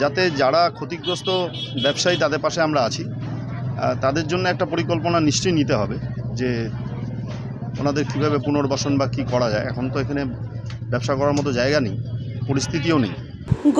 যাতে যারা ক্ষতিগ্রস্ত ব্যবসায়ী তাদের পাশে আমরা আছি। তাদের জন্য একটা পরিকল্পনা নিশ্চয়ই নিতে হবে যে ওনাদের কীভাবে পুনর্বাসন বা কী করা যায়। এখন তো এখানে ব্যবসা করার মতো জায়গা নেই, পরিস্থিতিও নেই।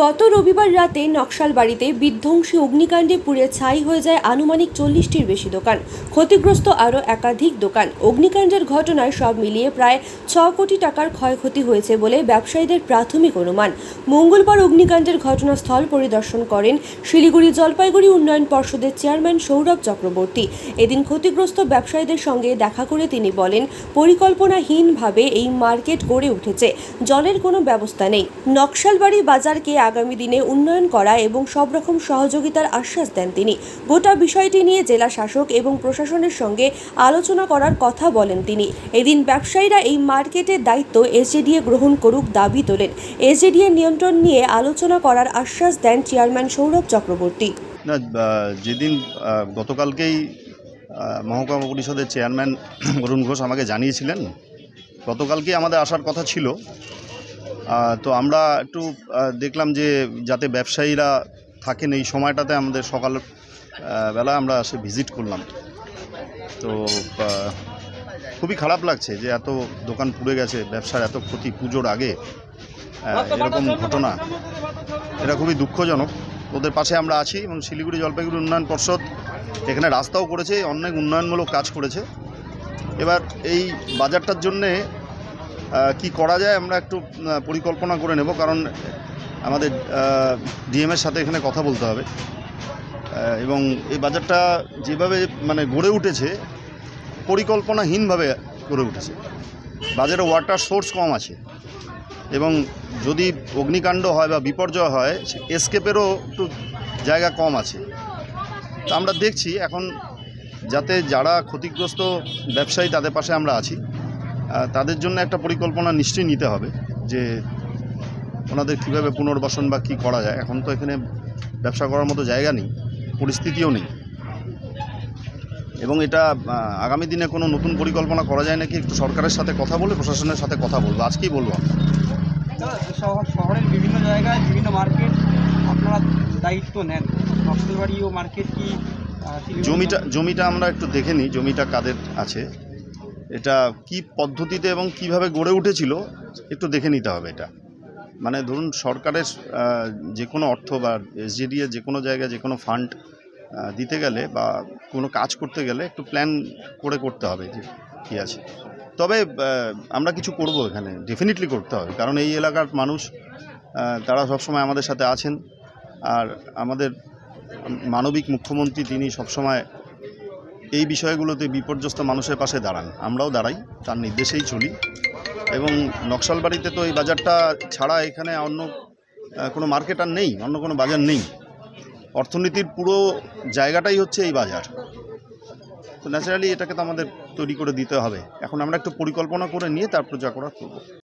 গত রবিবার রাতে নকশালবাড়িতে বিধ্বংসী অগ্নিকাণ্ডে পুড়ে ছাই হয়ে যায় আনুমানিক 40টির বেশি দোকান। ক্ষতিগ্রস্ত আরও একাধিক দোকান। অগ্নিকাণ্ডের ঘটনায় সব মিলিয়ে প্রায় 6 কোটি টাকার ক্ষয়ক্ষতি হয়েছে বলে ব্যবসায়ীদের প্রাথমিক অনুমান। মঙ্গলবার অগ্নিকাণ্ডের ঘটনাস্থল পরিদর্শন করেন শিলিগুড়ি জলপাইগুড়ি উন্নয়ন পর্ষদের চেয়ারম্যান সৌরভ চক্রবর্তী। এদিন ক্ষতিগ্রস্ত ব্যবসায়ীদের সঙ্গে দেখা করে তিনি বলেন, পরিকল্পনাহীনভাবে এই মার্কেট গড়ে উঠেছে, জলের কোনো ব্যবস্থা নেই। নকশালবাড়ি বাজারকে আগামী দিনে উন্নয়ন করা এবং সব রকম সহযোগিতার আশ্বাস দেন তিনি। গোটা বিষয়টি নিয়ে জেলা শাসক এবং প্রশাসনের সঙ্গে আলোচনা করার কথা বলেন তিনি। এদিন ব্যবসায়ীরা এই মার্কেটের দায়িত্ব এসজেডিএ গ্রহণ করুক দাবি তোলেন। এসজেডিএ নিয়ন্ত্রণ নিয়ে আলোচনা করার আশ্বাস দেন চেয়ারম্যান সৌরভ চক্রবর্তী। না, যেদিন গতকালকেই মহকুমা পরিষদের চেয়ারম্যান অরুণ ঘোষ আমাকে জানিয়েছিলেন, গতকালকেই আমাদের আসার কথা ছিল। তো আমরা একটু দেখলাম যে যাতে ব্যবসায়ীরা থাকেন এই সময়টাতে, আমাদের সকাল বেলা আমরা এসে ভিজিট করলাম। তো খুবই খারাপ লাগছে যে এত দোকান পুড়ে গেছে, ব্যবসার এত ক্ষতি পুজোর আগে এরকম ঘটনা, এটা খুবই দুঃখজনক। ওদের পাশে আমরা আছি এবং শিলিগুড়ি জলপাইগুড়ি উন্নয়ন পর্ষদ এখানে রাস্তাও করেছে, অনেক উন্নয়নমূলক কাজ করেছে। এবার এই বাজারটার জন্যে কি করা যায় আমরা একটু পরিকল্পনা করে নেব, কারণ আমাদের ডিএমের সাথে এখানে কথা বলতে হবে। এবং এই বাজারটা যেভাবে গড়ে উঠেছে, পরিকল্পনাহীনভাবে গড়ে উঠেছে। বাজারে ওয়াটার সোর্স কম আছে এবং যদি অগ্নিকাণ্ড হয় বা বিপর্যয় হয়, এসকেপেরও একটু জায়গা কম আছে। তো আমরা দেখছি এখন যাতে যারা ক্ষতিগ্রস্ত ব্যবসায়ী তাদের পাশে আমরা আছি। তাদের জন্য একটা পরিকল্পনা নিশ্চয়ই নিতে হবে যে ওনাদের কীভাবে পুনর্বাসন বা কী করা যায়। এখন তো এখানে ব্যবসা করার মতো জায়গা নেই, পরিস্থিতিও নেই। এবং এটা আগামী দিনে কোনো নতুন পরিকল্পনা করা যায় নাকি একটু সরকারের সাথে কথা বলে প্রশাসনের সাথে কথা বলবো, আজকেই বলবো। শহরের বিভিন্ন জায়গায় বিভিন্ন মার্কেট আপনারা দায়িত্ব নেন, নকশালবাড়ি ও মার্কেট কি জমিটা আমরা একটু দেখে নিই, জমিটা কাদের আছে, এটা কি পদ্ধতিতে এবং কিভাবে গড়ে উঠেছিল একটু দেখে নিতে হবে। এটা ধরুন সরকারের যে কোনো অর্থ বা এসজেডিএ যে কোনো জায়গায় যে কোনো ফান্ড দিতে গেলে বা কোনো কাজ করতে গেলে একটু প্ল্যান করে করতে হবে যে কী আছে। তবে আমরা কিছু করব, এখানে ডেফিনেটলি করতে হবে, কারণ এই এলাকার মানুষ তারা সবসময় আমাদের সাথে আছেন। আর আমাদের মানবিক মুখ্যমন্ত্রী তিনি সবসময় এই বিষয়গুলোতে বিপর্যস্ত মানুষের পাশে দাঁড়ান, আমরাও দাঁড়াই, তার নির্দেশেই চলি। এবং নকশালবাড়িতে তো এই বাজারটা ছাড়া এখানে অন্য কোনো মার্কেট আর নেই, অন্য কোনো বাজার নেই। অর্থনীতির পুরো জায়গাটাই হচ্ছে এই বাজার। তো ন্যাচারালি এটাকে তো আমাদের তৈরি করে দিতে হবে। এখন আমরা একটু পরিকল্পনা করে নিয়ে তারপর যা করার করব।